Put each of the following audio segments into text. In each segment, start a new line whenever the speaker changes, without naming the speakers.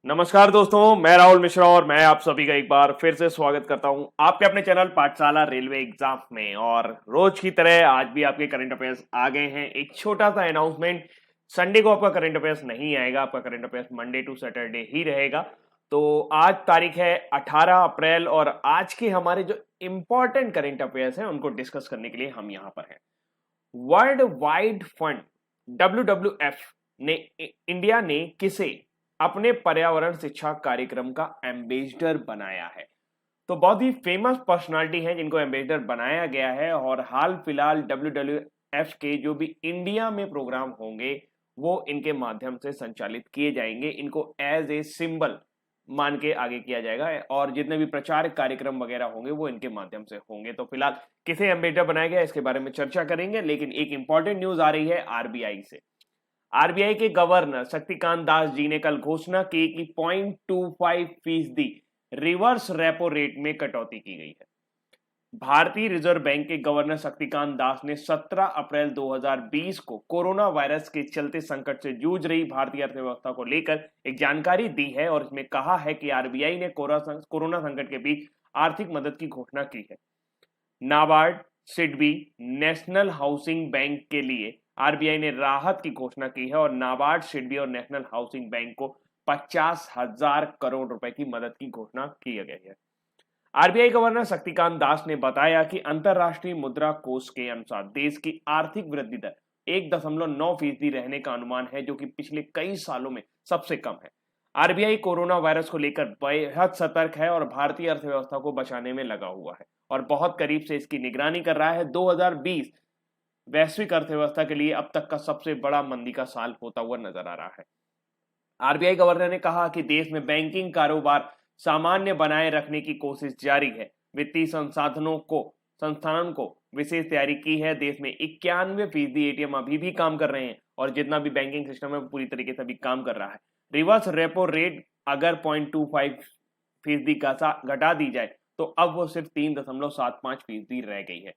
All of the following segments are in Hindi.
नमस्कार दोस्तों, मैं राहुल मिश्रा और मैं आप सभी का एक बार फिर से स्वागत करता हूं आपके अपने चैनल पाठशाला रेलवे एग्जाम में। और रोज की तरह आज भी आपके करंट अफेयर्स आ गए हैं। एक छोटा सा अनाउंसमेंट, संडे को आपका करंट अफेयर्स नहीं आएगा, आपका current affairs Monday to Saturday ही रहेगा। तो आज तारीख है 18 अप्रैल और आज के हमारे जो इंपॉर्टेंट करंट अफेयर्स हैं उनको डिस्कस करने के लिए हम यहाँ पर हैं। वर्ल्ड वाइड फंड WWF ने इंडिया ने किसे अपने पर्यावरण शिक्षा कार्यक्रम का एम्बेसडर बनाया है? तो बहुत ही फेमस पर्सनालिटी हैं जिनको एम्बेसडर बनाया गया है और हाल फिलहाल WWF के जो भी इंडिया में प्रोग्राम होंगे वो इनके माध्यम से संचालित किए जाएंगे। इनको एज ए सिंबल मान के आगे किया जाएगा और जितने भी प्रचार कार्यक्रम वगैरह होंगे वो इनके माध्यम से होंगे। तो फिलहाल किसे एम्बेसडर बनाया गया इसके बारे में चर्चा करेंगे, लेकिन एक इंपॉर्टेंट न्यूज आ रही है आरबीआई से। आरबीआई के गवर्नर शक्तिकांत दास जी ने कल घोषणा की कि 0.25% रिवर्स रेपो रेट में कटौती की गई है। भारतीय रिजर्व बैंक के गवर्नर शक्तिकांत दास ने 17 अप्रैल 2020 को कोरोना वायरस के चलते संकट से जूझ रही भारतीय अर्थव्यवस्था को लेकर एक जानकारी दी है और इसमें कहा है कि आरबीआई ने कोरोना संकट के बीच आर्थिक मदद की घोषणा की है। NABARD, SIDBI, national housing bank के लिए आरबीआई ने राहत की घोषणा की है और नाबार्ड, सिडबी और नेशनल हाउसिंग बैंक को 50,000 करोड़ रुपए की मदद की घोषणा की गई है। आरबीआई गवर्नर शक्तिकांत दास ने बताया कि अंतरराष्ट्रीय मुद्रा कोष के अनुसार देश की आर्थिक वृद्धि दर 1.9% रहने का अनुमान है, जो कि पिछले कई सालों में सबसे कम है। आरबीआई कोरोना वायरस को लेकर बेहद सतर्क है और भारतीय अर्थव्यवस्था को बचाने में लगा हुआ है और बहुत करीब से इसकी निगरानी कर रहा है। 2020 वैश्विक अर्थव्यवस्था के लिए अब तक का सबसे बड़ा मंदी का साल होता हुआ नजर आ रहा है। आरबीआई गवर्नर ने कहा कि देश में बैंकिंग कारोबार सामान्य बनाए रखने की कोशिश जारी है। वित्तीय संस्थानों को विशेष तैयारी की है। देश में 91% एटीएम अभी भी काम कर रहे हैं और जितना भी बैंकिंग सिस्टम है वो पूरी तरीके से अभी काम कर रहा है। रिवर्स रेपो रेट अगर 0.25% घटा दी जाए तो अब वो सिर्फ 3.75% रह गई है।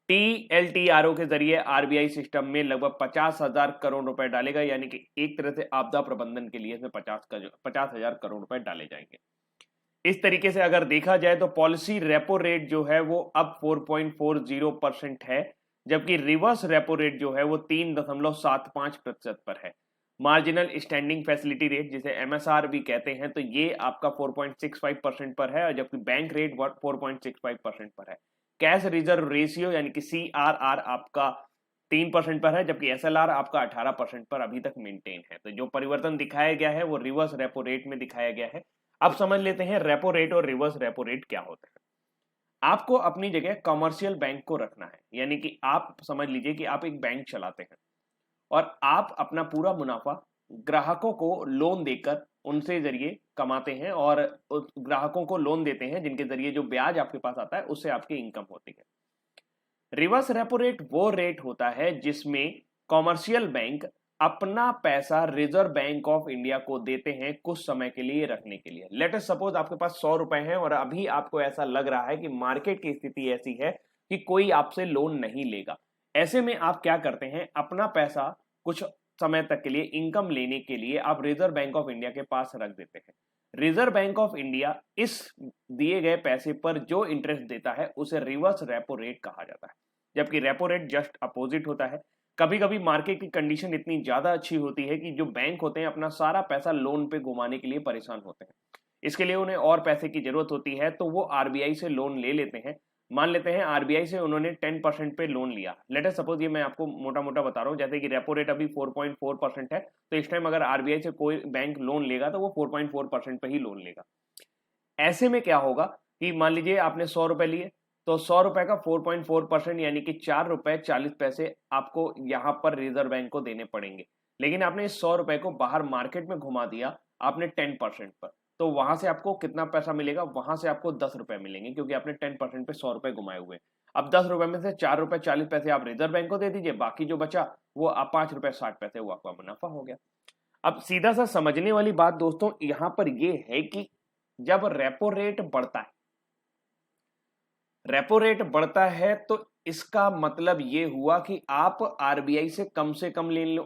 टीएलटीआरओ के जरिए आरबीआई सिस्टम में लगभग 50,000 करोड़ रुपए डालेगा, यानी कि एक तरह से आपदा प्रबंधन के लिए इसमें 50,000 करोड़ रुपए डाले जाएंगे। इस तरीके से अगर देखा जाए तो पॉलिसी रेपो रेट जो है वो अब 4.40% है, जबकि रिवर्स रेपो रेट जो है वो 3.75% पर है। मार्जिनल स्टैंडिंग फैसिलिटी रेट, जिसे एमएसआर भी कहते हैं, तो ये आपका 4.65% पर है और जबकि बैंक रेट 4.65% पर है। कैश रिजर्व रेशियो यानी कि सीआरआर आपका 3% पर है, जबकि एसएलआर आपका 18% पर अभी तक मेंटेन है। तो जो परिवर्तन दिखाया गया है वो रिवर्स रेपो रेट में दिखाया गया है। अब समझ लेते हैं रेपो रेट और रिवर्स रेपो रेट क्या होता है। आपको अपनी जगह कमर्शियल बैंक को रखना है, यानी कि आप समझ लीजिए कि आप एक बैंक चलाते हैं और आप अपना पूरा मुनाफा ग्राहकों को लोन देकर उनसे जरिए कमाते हैं और उस ग्राहकों को लोन देते हैं जिनके जरिए जो ब्याज आपके पास आता है उससे आपकी इनकम होती है। रिवर्स रेपो रेट वो रेट होता है जिसमें कॉमर्शियल बैंक अपना पैसा रिजर्व बैंक ऑफ इंडिया को देते हैं कुछ समय के लिए रखने के लिए। लेट अस सपोज आपके पास 100 रुपए हैं और अभी आपको ऐसा लग रहा है कि मार्केट की स्थिति ऐसी है कि कोई आपसे लोन नहीं लेगा। ऐसे में आप क्या करते हैं, अपना पैसा कुछ समय तक के लिए इनकम लेने के लिए आप रिजर्व बैंक ऑफ इंडिया के पास रख देते हैं। रिजर्व बैंक ऑफ इंडिया इस दिए गए पैसे पर जो इंटरेस्ट देता है उसे रिवर्स रेपो रेट कहा जाता है, जबकि रेपो रेट जस्ट अपोजिट होता है। कभी कभी मार्केट की कंडीशन इतनी ज्यादा अच्छी होती है कि जो बैंक होते हैं अपना सारा पैसा लोन पे घुमाने के लिए परेशान होते हैं। इसके लिए उन्हें और पैसे की जरूरत होती है तो वो आरबीआई से लोन ले लेते हैं। मान लेते हैं आरबीआई से उन्होंने 10% पे लोन लिया। लेट अस सपोज, ये मैं आपको मोटा मोटा बता रहा हूँ, जैसे कि रेपो रेट अभी 4.4% है, तो इस टाइम अगर आरबीआई से कोई बैंक लोन लेगा तो वो 4.4% पे ही लोन लेगा। ऐसे में क्या होगा कि मान लीजिए आपने 100 रुपए लिए, तो 100 रुपए का 4.4% यानी कि 4 रुपए 40 पैसे आपको यहाँ पर रिजर्व बैंक को देने पड़ेंगे। लेकिन आपने इस 100 रुपए को बाहर मार्केट में घुमा दिया आपने 10% पर, तो वहां से आपको कितना पैसा मिलेगा, वहां से आपको 10 रुपए मिलेंगे क्योंकि आपने 10% पे 100 रुपए घुमाए हुए। अब 10 रुपए में से 4 रुपए 40 पैसे आप रिजर्व बैंक को दे दीजिए, बाकी जो बचा वो आप 5 रुपए 60 पैसे वो आपका मुनाफा हो गया। अब सीधा सा समझने वाली बात दोस्तों यहां पर यह है कि जब रेपो रेट बढ़ता है तो इसका मतलब ये हुआ कि आप आरबीआई से कम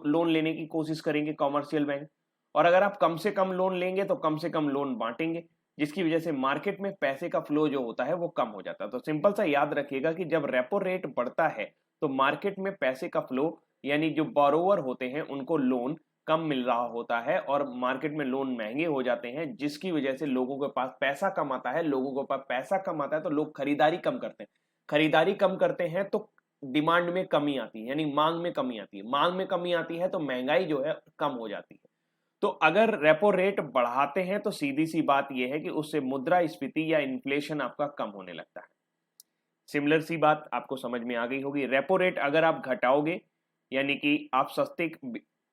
लोन लेने की कोशिश करेंगे कॉमर्शियल बैंक, और अगर आप कम से कम लोन लेंगे तो कम से कम लोन बांटेंगे, जिसकी वजह से मार्केट में पैसे का फ्लो जो होता है वो कम हो जाता है। तो सिंपल सा याद रखिएगा कि जब रेपो रेट बढ़ता है तो मार्केट में पैसे का फ्लो, यानी जो बोरोवर होते हैं उनको लोन कम मिल रहा होता है और मार्केट में लोन महंगे हो जाते हैं, जिसकी वजह से लोगों के पास पैसा कम आता है। लोगों के पास पैसा कम आता है तो लोग खरीदारी कम करते हैं, खरीदारी कम करते हैं तो डिमांड में कमी आती है, यानी मांग में कमी आती है, मांग में कमी आती है तो महंगाई जो है कम हो जाती है। तो अगर रेपो रेट बढ़ाते हैं तो सीधी सी बात यह है कि उससे मुद्रास्फीति या इन्फ्लेशन आपका कम होने लगता है। सिमिलर सी बात आपको समझ में आ गई होगी। रेपो रेट अगर आप घटाओगे, यानी कि आप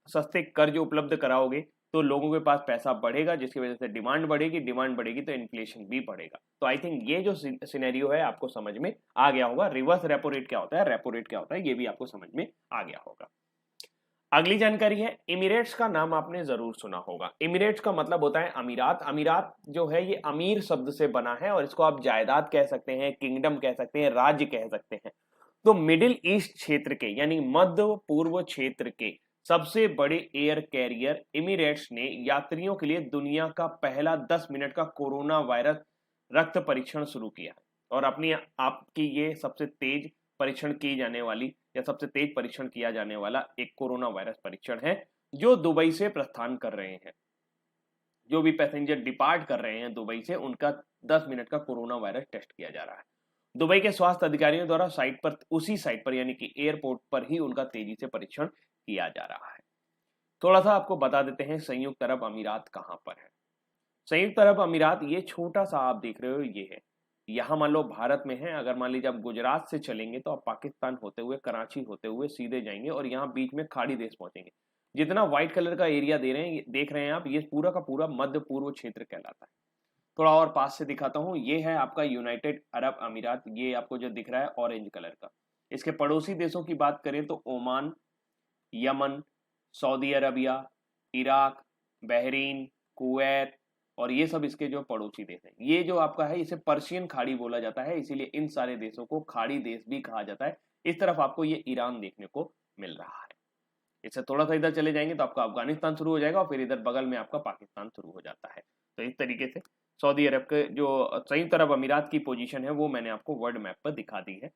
सस्ते कर्ज उपलब्ध कराओगे, तो लोगों के पास पैसा बढ़ेगा, जिसकी वजह से डिमांड बढ़ेगी, डिमांड बढ़ेगी तो इन्फ्लेशन भी बढ़ेगा। तो आई थिंक ये जो सिनेरियो है आपको समझ में आ गया होगा। रिवर्स रेपो रेट क्या होता है, रेपो रेट क्या होता है, ये भी आपको समझ में आ गया होगा। अगली जानकारी है, इमिरेट्स का नाम आपने जरूर सुना होगा। इमिरेट्स का मतलब होता है अमीरात। अमीरात जो है ये अमीर शब्द से बना है और इसको आप जायदाद कह सकते हैं, किंगडम कह सकते हैं, राज्य कह सकते हैं। तो मिडिल ईस्ट क्षेत्र के, यानी मध्य पूर्व क्षेत्र के सबसे बड़े एयर कैरियर इमिरेट्स ने यात्रियों के लिए दुनिया का पहला 10 मिनट का कोरोना वायरस रक्त परीक्षण शुरू किया और अपनी आपकी ये सबसे तेज परीक्षण की जाने वाली या सबसे तेज परीक्षण किया जाने वाला एक कोरोना वायरस परीक्षण है, जो दुबई से प्रस्थान कर रहे हैं। जो भी पैसेंजर डिपार्ट कर रहे हैं दुबई से, उनका 10 मिनट का कोरोना वायरस टेस्ट किया जा रहा है। दुबई के स्वास्थ्य अधिकारियों द्वारा साइट पर, उसी साइट पर यानी कि एयरपोर्ट पर ही उनका तेजी से परीक्षण किया जा रहा है। थोड़ा सा आपको बता देते हैं संयुक्त अरब अमीरात कहां पर है। संयुक्त अरब अमीरात ये छोटा सा आप देख रहे हो ये है, यहाँ मान लो भारत में है। अगर मान लीजिए आप गुजरात से चलेंगे तो आप पाकिस्तान होते हुए, कराची होते हुए सीधे जाएंगे और यहाँ बीच में खाड़ी देश पहुंचेंगे। जितना व्हाइट कलर का एरिया देख रहे हैं आप, ये पूरा का पूरा मध्य पूर्व क्षेत्र कहलाता है। थोड़ा और पास से दिखाता हूँ, ये है आपका यूनाइटेड अरब अमीरात। ये आपको जो दिख रहा है ऑरेंज कलर का। इसके पड़ोसी देशों की बात करें तो Oman, Yemen, Saudi Arabia, Iraq, Bahrain, Kuwait और ये सब इसके जो पड़ोसी देश हैं। ये जो आपका है इसे पर्शियन खाड़ी बोला जाता है, इसीलिए इन सारे देशों को खाड़ी देश भी कहा जाता है। इस तरफ आपको ये ईरान देखने को मिल रहा है। इससे थोड़ा सा इधर चले जाएंगे तो आपका अफगानिस्तान शुरू हो जाएगा और फिर इधर बगल में आपका पाकिस्तान शुरू हो जाता है। तो इस तरीके से सऊदी अरब के जो संयुक्त अरब अमीरात की पोजीशन है वो मैंने आपको वर्ल्ड मैप पर दिखा दी है।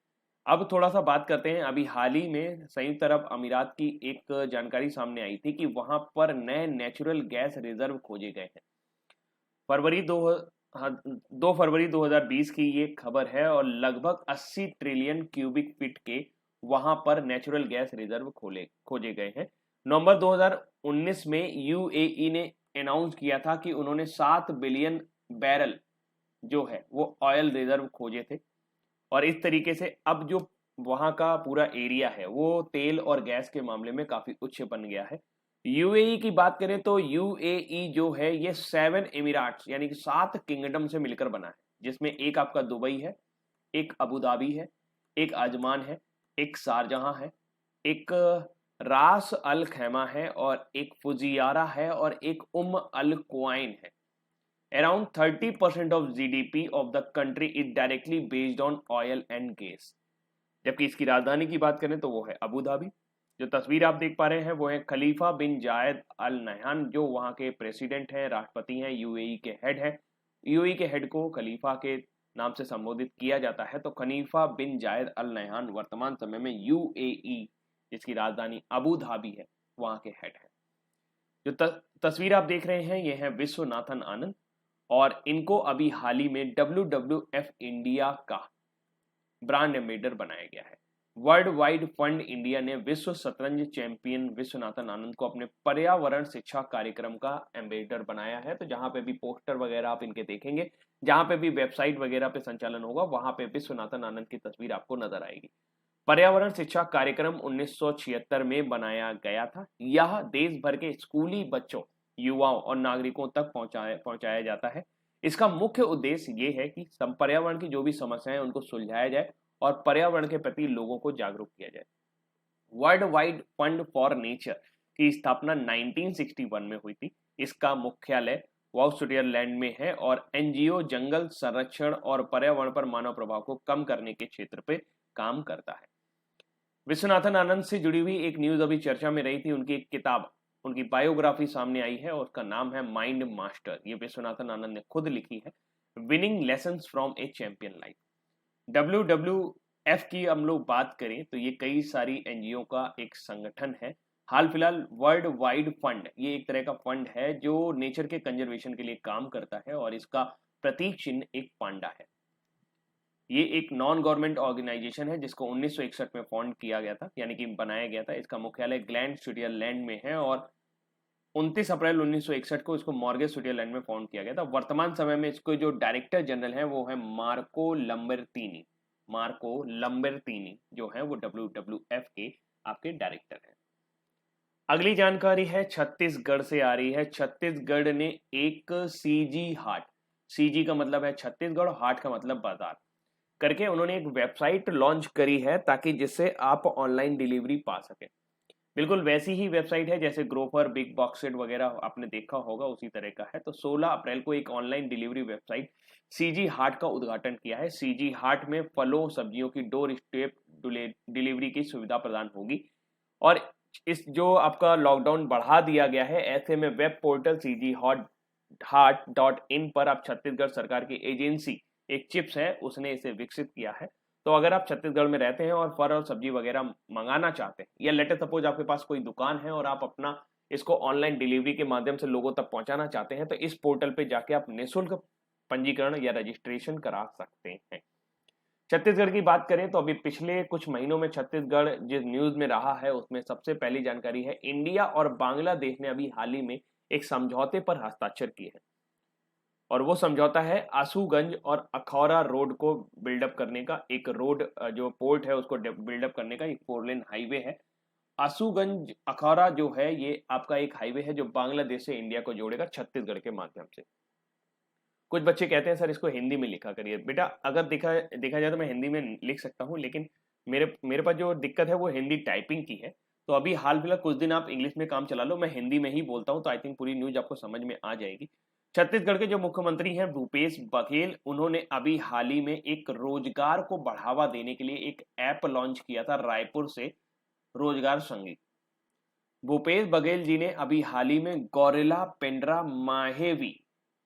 अब थोड़ा सा बात करते हैं, अभी हाल ही में संयुक्त अरब अमीरात की एक जानकारी सामने आई थी कि वहां पर नए नेचुरल गैस रिजर्व खोजे गए हैं। 2 फरवरी 2020 की ये खबर है और लगभग 80 ट्रिलियन क्यूबिक फीट के वहां पर नेचुरल गैस रिजर्व खोजे गए हैं। नवंबर 2019 में यूएई ने अनाउंस किया था कि उन्होंने 7 बिलियन बैरल जो है वो ऑयल रिजर्व खोजे थे और इस तरीके से अब जो वहां का पूरा एरिया है वो तेल और गैस के मामले में काफी उच्च बन गया है। यूएई की बात करें तो यूएई जो है ये 7 एमिराट्स यानी कि 7 किंगडम से मिलकर बना है, जिसमें एक आपका दुबई है, एक अबू धाबी है, एक अजमान है, एक शारजहां है, एक रास अल खैमा है और एक फुजियारा है और एक अल क्वाइन है। Around 30% of GDP of the country is directly based on oil and gas। जबकि इसकी राजधानी की बात करें तो वो है अबू धाबी। जो तस्वीर आप देख पा रहे हैं वो है खलीफा बिन जायद अल नहयान, जो वहाँ के प्रेसिडेंट हैं, राष्ट्रपति हैं, यूएई के हेड हैं। यूएई के हेड को खलीफा के नाम से संबोधित किया जाता है। तो खलीफा बिन जायद अल नहयान वर्तमान समय में यूएई, जिसकी राजधानी अबू धाबी है, वहाँ के हेड है। जो तस्वीर आप देख रहे हैं ये है विश्वनाथन आनंद और इनको अभी हाल ही में WWF इंडिया का ब्रांड एम्बेसडर बनाया गया है। वर्ल्ड वाइड फंड इंडिया ने विश्व शतरंज चैंपियन विश्वनाथन आनंद को अपने पर्यावरण शिक्षा कार्यक्रम का एम्बेसडर बनाया है। तो जहां पे भी पोस्टर वगैरह आप इनके देखेंगे, जहां पे भी वेबसाइट वगैरह पे संचालन होगा, वहां पे विश्वनाथन आनंद की तस्वीर आपको नजर आएगी। पर्यावरण शिक्षा कार्यक्रम 1976 में बनाया गया था। यह देश भर के स्कूली बच्चों, युवाओं और नागरिकों तक पहुंचाया जाता है। इसका मुख्य उद्देश्य ये है कि पर्यावरण की जो भी समस्याएं हैं उनको सुलझाया जाए और पर्यावरण के प्रति लोगों को जागरूक किया जाए। World wide fund for nature की स्थापना 1961 में हुई थी। इसका मुख्यालय स्विट्जरलैंड में है और एनजीओ जंगल संरक्षण और पर्यावरण पर मानव प्रभाव को कम करने के क्षेत्र पे काम करता है। विश्वनाथन आनंद से जुड़ी हुई एक न्यूज अभी चर्चा में रही थी, उनकी एक किताब उनकी बायोग्राफी सामने आई है और उसका नाम है माइंड मास्टर। ये विश्वनाथन आनंद ने खुद लिखी है। Winning lessons from A champion life. WWF की हम लोग बात करें तो ये कई सारी एनजीओ का एक संगठन है। हाल फिलहाल वर्ल्ड वाइड फंड, ये एक तरह का फंड है जो नेचर के कंजर्वेशन के लिए काम करता है और इसका प्रतीक चिन्ह एक पांडा है। ये एक नॉन गवर्नमेंट ऑर्गेनाइजेशन है जिसको 1961 में फाउंड किया गया था, यानी कि बनाया गया था। इसका मुख्यालय ग्लैंड स्विट्जरलैंड में है और 29 अप्रैल 1961 को इसको मॉर्गेज स्विट्जरलैंड में फाउंड किया गया था। वर्तमान समय में इसको जो डायरेक्टर जनरल है वो है मार्को लम्बर्तिनी। मार्को लम्बर्तिनी जो है वो WWF के आपके डायरेक्टर है। अगली जानकारी है छत्तीसगढ़ से आ रही है। छत्तीसगढ़ ने एक सीजी हाट, सीजी का मतलब है छत्तीसगढ़, हाट का मतलब बाजार, करके उन्होंने एक वेबसाइट लॉन्च करी है ताकि जिससे आप ऑनलाइन डिलीवरी पा सके। बिल्कुल वैसी ही वेबसाइट है जैसे ग्रोफर, बिग बॉक्सेट वगैरह आपने देखा होगा, उसी तरह का है। तो 16 अप्रैल को एक ऑनलाइन डिलीवरी वेबसाइट सीजी हाट का उद्घाटन किया है। सीजी हाट में फलों सब्जियों की डोर स्टेप डिलीवरी की सुविधा प्रदान होगी और इस जो आपका लॉकडाउन बढ़ा दिया गया है, ऐसे में वेब पोर्टल सीजी हाट.in पर आप छत्तीसगढ़ सरकार की एजेंसी एक चिप्स है उसने इसे विकसित किया है। तो अगर आप छत्तीसगढ़ में रहते हैं और फल और सब्जी वगैरह मंगाना चाहते हैं, या लेटर सपोज आपके पास कोई दुकान है और आप अपना इसको ऑनलाइन डिलीवरी के माध्यम से लोगों तक पहुंचाना चाहते हैं, तो इस पोर्टल पे जाके आप निःशुल्क पंजीकरण या रजिस्ट्रेशन करा सकते हैं। छत्तीसगढ़ की बात करें तो अभी पिछले कुछ महीनों में छत्तीसगढ़ जिस न्यूज में रहा है उसमें सबसे पहली जानकारी है, इंडिया और बांग्लादेश ने अभी हाल ही में एक समझौते पर हस्ताक्षर किए हैं और वो समझौता है आसूगंज और अखौरा रोड को बिल्डअप करने का। एक रोड जो पोर्ट है उसको बिल्डअप करने का एक 4 लेन हाईवे है। आसूगंज अखौरा जो है ये आपका एक हाईवे है जो बांग्लादेश से इंडिया को जोड़ेगा छत्तीसगढ़ के माध्यम से। कुछ बच्चे कहते हैं सर इसको हिंदी में लिखा करिए। बेटा अगर देखा जाए तो मैं हिंदी में लिख सकता हूँ, लेकिन मेरे पास जो दिक्कत है वो हिंदी टाइपिंग की है। तो अभी हाल फिलहाल कुछ दिन आप इंग्लिश में काम चला लो, मैं हिंदी में ही बोलता हूँ, तो आई थिंक पूरी न्यूज आपको समझ में आ जाएगी। छत्तीसगढ़ के जो मुख्यमंत्री हैं भूपेश बघेल, उन्होंने अभी हाल ही में एक रोजगार को बढ़ावा देने के लिए एक ऐप लॉन्च किया था, रायपुर से रोजगार संगी। भूपेश बघेल जी ने अभी हाल ही में गौरेला पेंड्रा माहेवी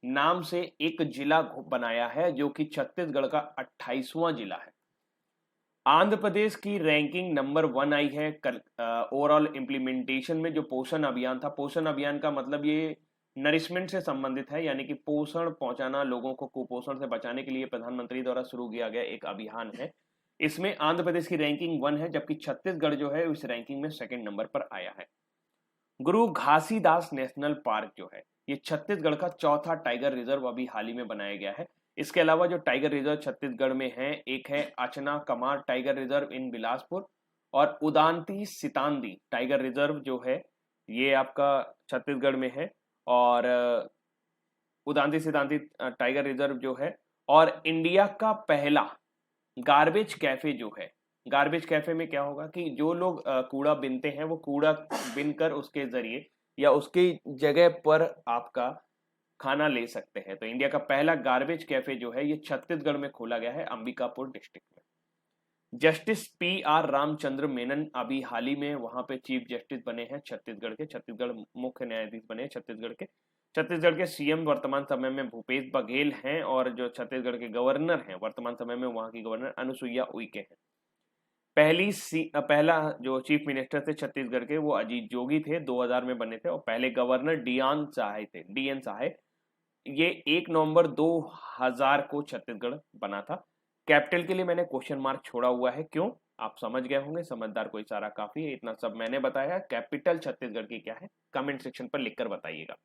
नाम से एक जिला बनाया है जो कि छत्तीसगढ़ का 28वां जिला है। आंध्र प्रदेश की रैंकिंग नंबर 1 आई है ओवरऑल इम्प्लीमेंटेशन में। जो पोषण अभियान था, पोषण अभियान का मतलब ये नरिशमेंट से संबंधित है, यानी कि पोषण पहुंचाना, लोगों को कुपोषण से बचाने के लिए प्रधानमंत्री द्वारा शुरू किया गया एक अभियान है। इसमें आंध्र प्रदेश की रैंकिंग 1 है जबकि छत्तीसगढ़ जो है इस रैंकिंग में 2nd नंबर पर आया है। गुरु घासीदास नेशनल पार्क जो है ये छत्तीसगढ़ का चौथा टाइगर रिजर्व अभी हाल ही में बनाया गया है। इसके अलावा जो टाइगर रिजर्व छत्तीसगढ़ में है, एक है Achanakmar tiger reserve in Bilaspur और उदांती सितांदी टाइगर रिजर्व जो है ये आपका छत्तीसगढ़ में है। और उदांती सितांदी टाइगर रिजर्व जो है, और इंडिया का पहला गार्बेज कैफे जो है, गार्बेज कैफे में क्या होगा कि जो लोग कूड़ा बिनते हैं वो कूड़ा बिनकर उसके जरिए या उसकी जगह पर आपका खाना ले सकते हैं। तो इंडिया का पहला गार्बेज कैफे जो है ये छत्तीसगढ़ में खोला गया है, अंबिकापुर डिस्ट्रिक्ट में। जस्टिस PR रामचंद्र मेनन अभी हाल ही में वहां पे चीफ जस्टिस बने हैं छत्तीसगढ़ के, छत्तीसगढ़ मुख्य न्यायाधीश बने हैं छत्तीसगढ़ के। छत्तीसगढ़ के CM वर्तमान समय में भूपेश बघेल हैं और जो छत्तीसगढ़ के गवर्नर हैं वर्तमान समय में वहां की गवर्नर अनुसुईया उइके हैं। पहला जो चीफ मिनिस्टर थे छत्तीसगढ़ के वो अजीत जोगी थे, 2000 में बने थे, और पहले गवर्नर DN सहाय थे, DN सहाय। ये 1 नवंबर 2000 को छत्तीसगढ़ बना था। कैपिटल के लिए मैंने क्वेश्चन मार्क छोड़ा हुआ है, क्यों आप समझ गए होंगे, समझदार को इशारा काफी है, इतना सब मैंने बताया। कैपिटल छत्तीसगढ़ की क्या है कमेंट सेक्शन पर लिखकर बताइएगा।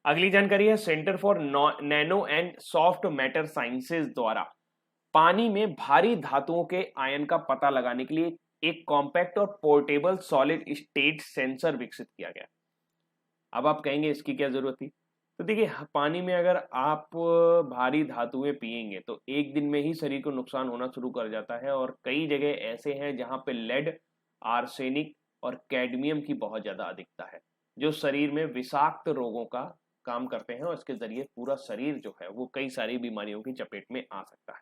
अगली जानकारी है centre for nano and soft matter sciences द्वारा पानी में भारी धातुओं के आयन का पता लगाने के लिए एक कॉम्पैक्ट और पोर्टेबल सॉलिड स्टेट सेंसर विकसित किया गया। अब आप कहेंगे इसकी क्या जरूरत थी? तो देखिए पानी में अगर आप भारी धातुएं पिएंगे तो एक दिन में ही शरीर को नुकसान होना शुरू कर जाता है, और कई जगह ऐसे हैं जहां पे लेड, आर्सेनिक और कैडमियम की बहुत ज्यादा अधिकता है जो शरीर में विषाक्त रोगों का काम करते हैं और इसके जरिए पूरा शरीर जो है वो कई सारी बीमारियों की चपेट में आ सकता है।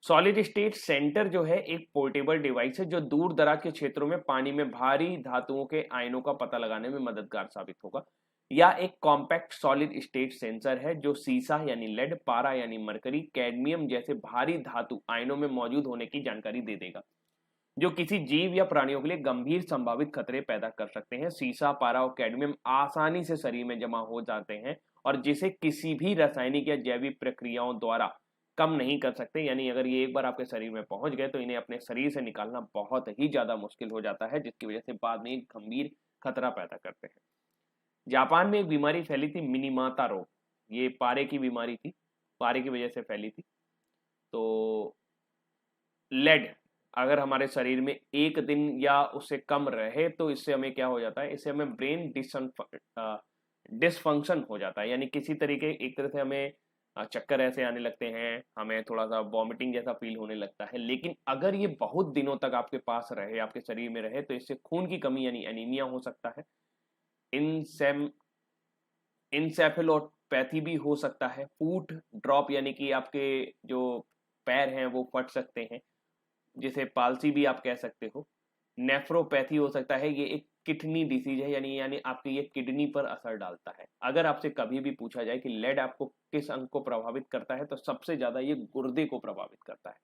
सॉलिड स्टेट सेंटर जो है एक पोर्टेबल डिवाइस है जो दूर दराज के क्षेत्रों में पानी में भारी धातुओं के आयनों का पता लगाने में मददगार साबित होगा, या एक कॉम्पैक्ट सॉलिड स्टेट सेंसर है जो सीसा यानी लेड, पारा यानी मरकरी, कैडमियम जैसे भारी धातु आयनों में मौजूद होने की जानकारी दे देगा, जो किसी जीव या प्राणियों के लिए गंभीर संभावित खतरे पैदा कर सकते हैं। सीसा, पारा और कैडमियम आसानी से शरीर में जमा हो जाते हैं और जिसे किसी भी रासायनिक या जैविक प्रक्रियाओं द्वारा कम नहीं कर सकते। यानी अगर ये एक बार आपके शरीर में पहुंच गए तो इन्हें अपने शरीर से निकालना बहुत ही ज्यादा मुश्किल हो जाता है, जिसकी वजह से बाद में एक गंभीर खतरा पैदा करते हैं। जापान में एक बीमारी फैली थी, मिनीमाता रोग। ये पारे की बीमारी थी, पारे की वजह से फैली थी। तो लेड अगर हमारे शरीर में एक दिन या उससे कम रहे तो इससे हमें क्या हो जाता है, इससे हमें ब्रेन डिसफंक्शन हो जाता है, यानी किसी तरीके एक तरह से हमें चक्कर ऐसे आने लगते हैं, हमें थोड़ा सा वॉमिटिंग जैसा फील होने लगता है। लेकिन अगर ये बहुत दिनों तक आपके पास रहे, आपके शरीर में रहे, तो इससे खून की कमी यानी एनीमिया हो सकता है, इंसेफेलोपैथी भी हो सकता है, फूट ड्रॉप यानी कि आपके जो पैर हैं वो फट सकते हैं, जिसे पालसी भी आप कह सकते हो, नेफ्रोपैथी हो सकता है, ये एक किडनी डिसीज है, यानी यानी आपकी ये किडनी पर असर डालता है। अगर आपसे कभी भी पूछा जाए कि लेड आपको किस अंग को प्रभावित करता है, तो सबसे ज्यादा ये गुर्दे को प्रभावित करता है।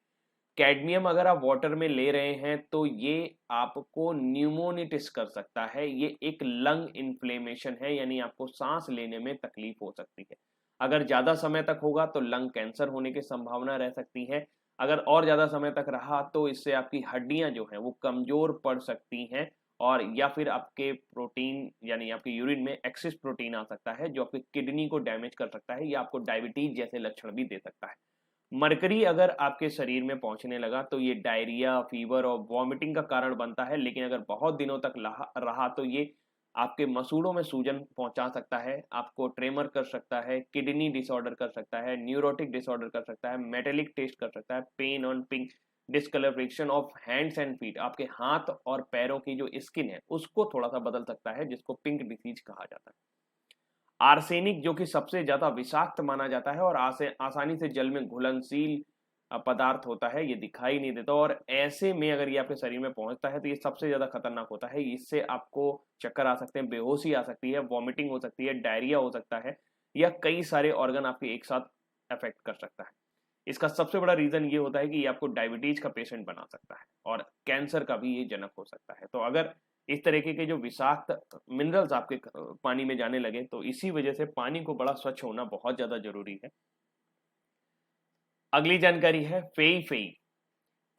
कैडमियम अगर आप वाटर में ले रहे हैं तो ये आपको न्यूमोनिटिस कर सकता है, ये एक लंग इन्फ्लेमेशन है, यानी आपको सांस लेने में तकलीफ हो सकती है। अगर ज्यादा समय तक होगा तो लंग कैंसर होने की संभावना रह सकती है। अगर और ज्यादा समय तक रहा तो इससे आपकी हड्डियां जो हैं वो कमजोर पड़ सकती हैं, और या फिर आपके प्रोटीन यानी आपके यूरिन में एक्सिस प्रोटीन आ सकता है जो आपकी किडनी को डैमेज कर सकता है, या आपको डायबिटीज जैसे लक्षण भी दे सकता है। मरकरी अगर आपके शरीर में पहुंचने लगा तो ये डायरिया, फीवर और वॉमिटिंग का कारण बनता है, लेकिन अगर बहुत दिनों तक रहा तो ये आपके मसूड़ों में सूजन पहुंचा सकता है, आपको ट्रेमर कर सकता है, किडनी डिसऑर्डर कर सकता है, न्यूरोटिक डिसऑर्डर कर सकता है, मेटेलिक टेस्ट कर सकता है, pain on pink, discoloration of hands and feet, आपके हाथ और पैरों की जो स्किन है उसको थोड़ा सा बदल सकता है, जिसको पिंक डिसीज कहा जाता है। आर्सेनिक जो कि सबसे ज्यादा विषाक्त माना जाता है और आसानी से जल में घुलनशील पदार्थ होता है, ये दिखाई नहीं देता, और ऐसे में अगर ये आपके शरीर में पहुंचता है तो ये सबसे ज्यादा खतरनाक होता है। इससे आपको चक्कर आ सकते हैं, बेहोशी आ सकती है, वॉमिटिंग हो सकती है, डायरिया हो सकता है, या कई सारे ऑर्गन आपके एक साथ अफेक्ट कर सकता है। इसका सबसे बड़ा रीजन ये होता है कि ये आपको डायबिटीज का पेशेंट बना सकता है और कैंसर का भी ये जनक हो सकता है। तो अगर इस तरीके के जो विषाक्त मिनरल्स आपके पानी में जाने लगे तो इसी वजह से पानी को बड़ा स्वच्छ होना बहुत ज्यादा जरूरी है। अगली जानकारी है फेई फेई।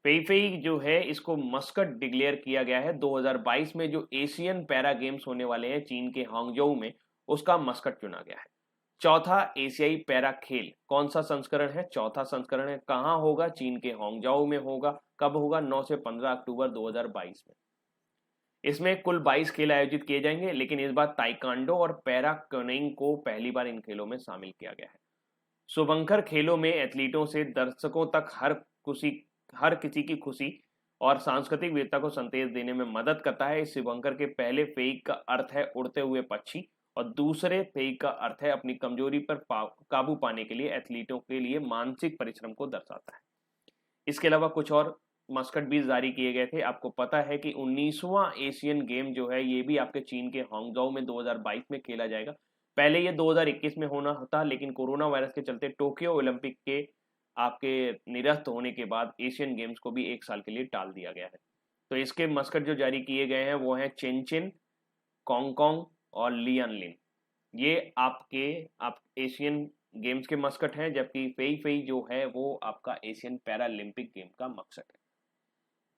फेई फेई जो है इसको मस्कट डिक्लेयर किया गया है 2022 में, जो एशियन पैरा गेम्स होने वाले हैं चीन के हांगजोउ में, उसका मस्कट चुना गया है। चौथा एशियाई पैरा खेल कौन सा संस्करण है? चौथा संस्करण है। कहां होगा? चीन के हांगजोउ में होगा। कब होगा? 9 से 15 अक्टूबर 2022 में। इसमें कुल 22 खेल आयोजित किए जाएंगे, लेकिन इस बार ताइक्वांडो और पैरा कैनोइंग को पहली बार इन खेलों में शामिल किया गया है। शुभंकर खेलों में एथलीटों से दर्शकों तक हर किसी की खुशी और सांस्कृतिक विविधता को संदेश देने में मदद करता है। इस शुभंकर के पहले फेइक का अर्थ है उड़ते हुए पक्षी, और दूसरे फेइक का अर्थ है अपनी कमजोरी पर काबू पाने के लिए एथलीटों के लिए मानसिक परिश्रम को दर्शाता है। इसके अलावा कुछ और मस्कट भी जारी किए गए थे। आपको पता है कि 19वां एशियन गेम जो है ये भी आपके चीन के हांगजोउ में 2022 में खेला जाएगा। पहले ये 2021 में होना था, लेकिन कोरोना वायरस के चलते टोक्यो ओलंपिक के आपके निरस्त होने के बाद एशियन गेम्स को भी एक साल के लिए टाल दिया गया है। तो इसके मस्कट जो जारी किए गए हैं वो हैं चेनचिन, कॉन्गकॉन्ग और लियनलिन। ये आप एशियन गेम्स के मस्कट हैं, जबकि फेई फेई जो है वो आपका एशियन पैरालंपिक गेम का मकसद है।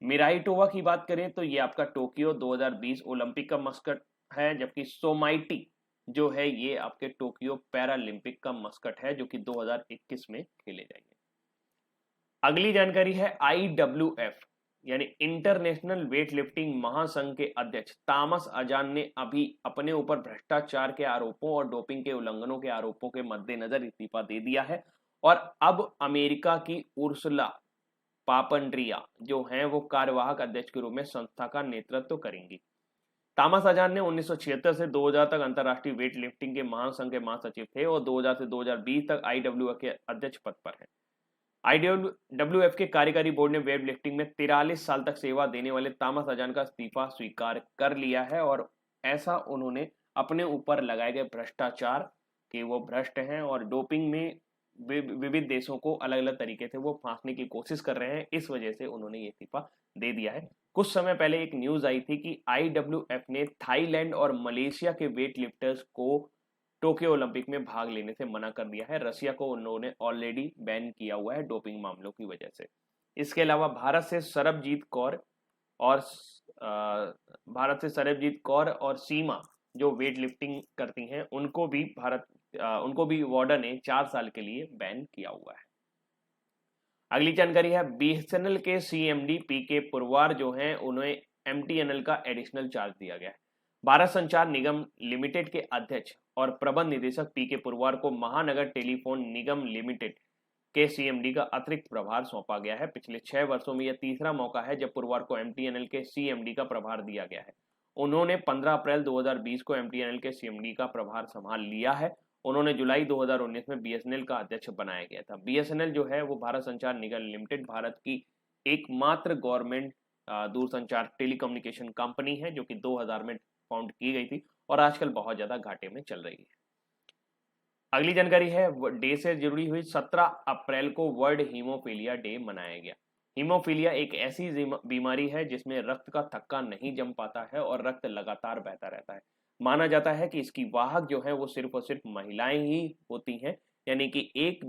मिराइटोवा की बात करें तो ये आपका टोक्यो 2020 ओलंपिक का मस्कट है, जबकि सोमाइटी जो है ये आपके टोक्यो पैरालंपिक का मस्कट है, जो कि 2021 में खेले जाएंगे। अगली जानकारी है IWF यानी इंटरनेशनल वेट लिफ्टिंग महासंघ के अध्यक्ष तामस अजान ने अभी अपने ऊपर भ्रष्टाचार के आरोपों और डोपिंग के उल्लंघनों के आरोपों के मद्देनजर इस्तीफा दे दिया है, और अब अमेरिका की उर्सुला पापंड्रिया जो हैं वो कार्यवाहक अध्यक्ष के रूप में संस्था का नेतृत्व करेंगी। तामस अजान ने 1976 से 2000 तक अंतर्राष्ट्रीय वेट लिफ्टिंग के महासंघ के महासचिव थे और 2000 से 2020 तक IWF के अध्यक्ष पद पर हैं। IWF के कार्यकारी बोर्ड ने वेट लिफ्टिंग में 43 साल तक सेवा देने वाले तामस अजान का इस्तीफा स्वीकार कर लिया है और ऐसा उन्होंने अपने ऊपर लगाए गए भ्रष्टाचार कि वो भ्रष्ट हैं और डोपिंग में विविध देशों को अलग अलग तरीके से वो फांसने की कोशिश कर रहे हैं, इस वजह से उन्होंने ये इस्तीफा दे दिया है। कुछ समय पहले एक न्यूज आई थी कि IWF ने थाईलैंड और मलेशिया के वेट लिफ्टर्स को टोक्यो ओलंपिक में भाग लेने से मना कर दिया है। रसिया को उन्होंने ऑलरेडी बैन किया हुआ है डोपिंग मामलों की वजह से। इसके अलावा भारत से सरबजीत कौर और सीमा जो वेट लिफ्टिंग करती हैं उनको भी वार्डा ने 4 साल के लिए बैन किया हुआ है। अगली जानकारी है BSNL के CMD PK पुरवार जो हैं उन्हें MTNL का एडिशनल चार्ज दिया गया है। भारत संचार निगम लिमिटेड के अध्यक्ष और प्रबंध निदेशक PK पुरवार को महानगर टेलीफोन निगम लिमिटेड के CMD का अतिरिक्त प्रभार सौंपा गया है। पिछले 6 वर्षों में यह तीसरा मौका है जब पुरवार को MTNL के CMD का प्रभार दिया गया है। उन्होंने 15 अप्रैल 2020 को MTNL के CMD का प्रभार संभाल लिया है। उन्होंने जुलाई 2019 में BSNL का अध्यक्ष बनाया गया था। BSNL जो है वो भारत संचार निगम लिमिटेड भारत की एकमात्र गवर्नमेंट दूरसंचार टेलीकम्युनिकेशन कंपनी है जो कि 2000 में फाउंड की गई थी और आजकल बहुत ज्यादा घाटे में चल रही है। अगली जानकारी है डे से जुड़ी हुई 17 अप्रैल को वर्ल्ड हीमोफीलिया डे मनाया गया। हीमोफीलिया एक ऐसी बीमारी है जिसमें रक्त का थक्का नहीं जम पाता है और रक्त लगातार बहता रहता है। माना जाता है कि इसकी वाहक जो है वो सिर्फ और सिर्फ महिलाएं ही होती हैं, यानी कि एक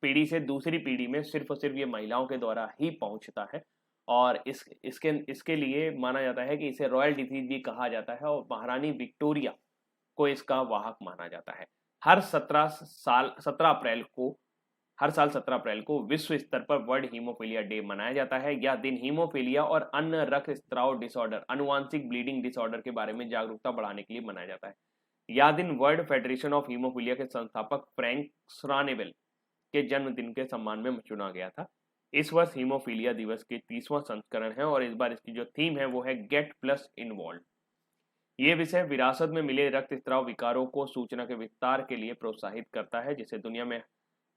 पीढ़ी से दूसरी पीढ़ी में सिर्फ और सिर्फ ये महिलाओं के द्वारा ही पहुंचता है और इसके लिए माना जाता है कि इसे रॉयल डिसीज भी कहा जाता है और महारानी विक्टोरिया को इसका वाहक माना जाता है। हर साल 17 अप्रैल को विश्व स्तर पर वर्ल्ड हीमोफीलिया डे मनाया जाता है। यह दिन हीमोफीलिया और अन्य रक्तस्राव डिसऑर्डर, अनुवांशिक ब्लीडिंग डिसऑर्डर के बारे में जागरूकता बढ़ाने के लिए मनाया जाता है। यह दिन वर्ल्ड फेडरेशन ऑफ हीमोफीलिया के संस्थापक फ्रैंक श्रानेवेल के जन्मदिन के सम्मान में चुना गया था। इस वर्ष हीमोफीलिया दिवस के 30वां संस्करण है और इस बार इसकी जो थीम है वो है गेट प्लस इन्वॉल्व। ये विषय विरासत में मिले रक्तस्राव विकारों को सूचना के विस्तार के लिए प्रोत्साहित करता है जिससे दुनिया में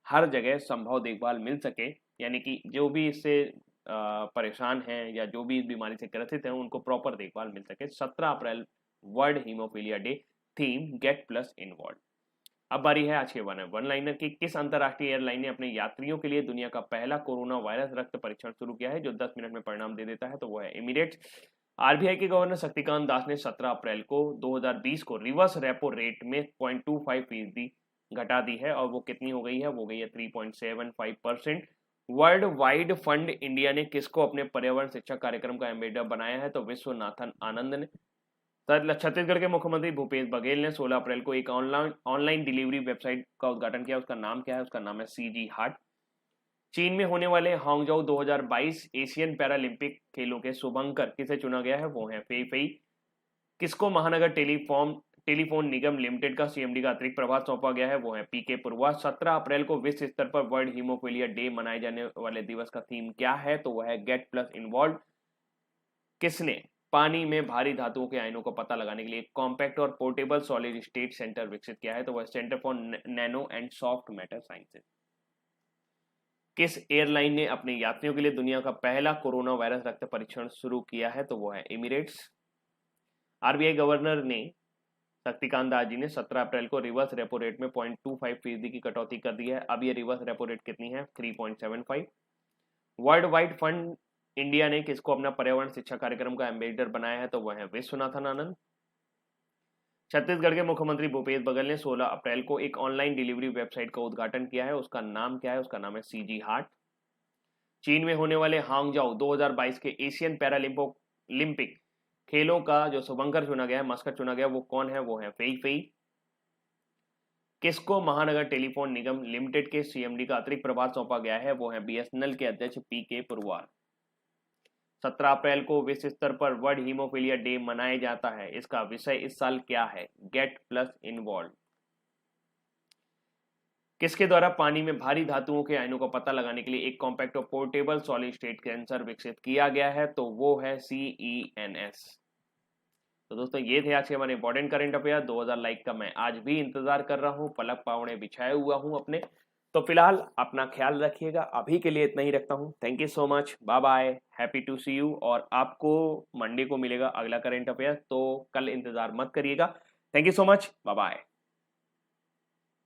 हर जगह संभव देखभाल मिल सके, यानी कि जो भी इससे परेशान हैं या जो भी इस बीमारी से ग्रसित हैं उनको प्रॉपर देखभाल मिल सके। 17 अप्रैल world haemophilia day, theme gate plus involve. अब बारी है आज के वन लाइनर की। किस अंतरराष्ट्रीय एयरलाइन ने अपने यात्रियों के लिए दुनिया का पहला कोरोना वायरस रक्त परीक्षण शुरू किया है जो 10 मिनट में परिणाम दे देता है? तो वो है एमिरेट्स। RBI के गवर्नर शक्तिकांत दास ने 17 अप्रैल को 2020 को रिवर्स रेपो रेट में 0.25% घटा दी है और वो कितनी हो गई है? वो गई है 3.75%। वर्ल्ड वाइड फंड इंडिया ने किसको अपने पर्यावरण शिक्षा कार्यक्रम का एम्बेसडर बनाया है? तो विश्वनाथन आनंद ने। छत्तीसगढ़ के मुख्यमंत्री भूपेश बघेल ने 16 अप्रैल को एक ऑनलाइन डिलीवरी वेबसाइट का उद्घाटन किया। उसका नाम क्या है? उसका नाम है CG हार्ट। चीन में होने वाले हांगझोउ 2022 एशियन पैरालंपिक खेलों के शुभंकर किसे चुना गया है? वो है फेई फेई। किसको महानगर टेलीफोन निगम लिमिटेड का CMD का अतिरिक्त प्रभार सौंपा गया है? वो है PK पुरवार। 17 अप्रैल को विश्व स्तर पर वर्ल्ड हीमोफीलिया डे मनाए जाने वाले दिवस का थीम क्या है? तो वह है गेट प्लस इन्वॉल्व। किसने पानी में भारी धातुओं के आयनों का पता लगाने के लिए एक कॉम्पैक्ट और पोर्टेबल सॉलिड स्टेट सेंटर विकसित किया है? तो वह centre for nano and soft matter sciences. किस एयरलाइन ने अपने यात्रियों के लिए दुनिया का पहला कोरोना वायरस रक्त परीक्षण शुरू किया है? तो वो है एमिरेट्स। RBI गवर्नर ने शक्तिकांत दास जी ने 17 अप्रैल को रिवर्स रेपो रेट में 0.25% की कटौती कर दी है। अब ये रिवर्स रेपो रेट कितनी है? 3.75। वर्ल्ड वाइड फंड इंडिया ने किसको अपना पर्यावरण शिक्षा कार्यक्रम का एम्बेसडर बनाया है? तो वह है विश्वनाथन आनंद। छत्तीसगढ़ के मुख्यमंत्री भूपेश बघेल ने 16 अप्रैल को एक ऑनलाइन डिलीवरी वेबसाइट का उद्घाटन किया है। उसका नाम क्या है? उसका नाम है CG हार्ट। चीन में होने वाले हांगझोउ 2022 के एशियन पैरालंपिक खेलों का जो शुभंकर चुना गया है, मस्कट चुना गया, वो कौन है? वो है फेई फेई। किसको महानगर टेलीफोन निगम लिमिटेड के CMD का अतिरिक्त प्रभार सौंपा गया है? वो है BSNL के अध्यक्ष PK पुरवार। 17 अप्रैल को विश्व स्तर पर वर्ल्ड हीमोफीलिया डे मनाया जाता है। इसका विषय इस साल क्या है? Gate plus involve. किसके द्वारा पानी में भारी धातुओं के आयनों का पता लगाने के लिए एक कॉम्पैक्ट और पोर्टेबल सॉलिड स्टेट सेंसर विकसित किया गया है? तो वो है CENS। तो दोस्तों ये थे आज के हमारे इंपॉर्टेंट करंट अफेयर। 2000 लाइक का मैं आज भी इंतजार कर रहा हूँ, पलक पावड़े बिछाए हुआ हूँ अपने। तो फिलहाल अपना ख्याल रखिएगा, अभी के लिए इतना ही रखता हूँ। Thank you so much, bye bye, happy to see you. और आपको मंडे को मिलेगा अगला करंट अफेयर, तो कल इंतजार मत करिएगा। Thank you so much, bye bye.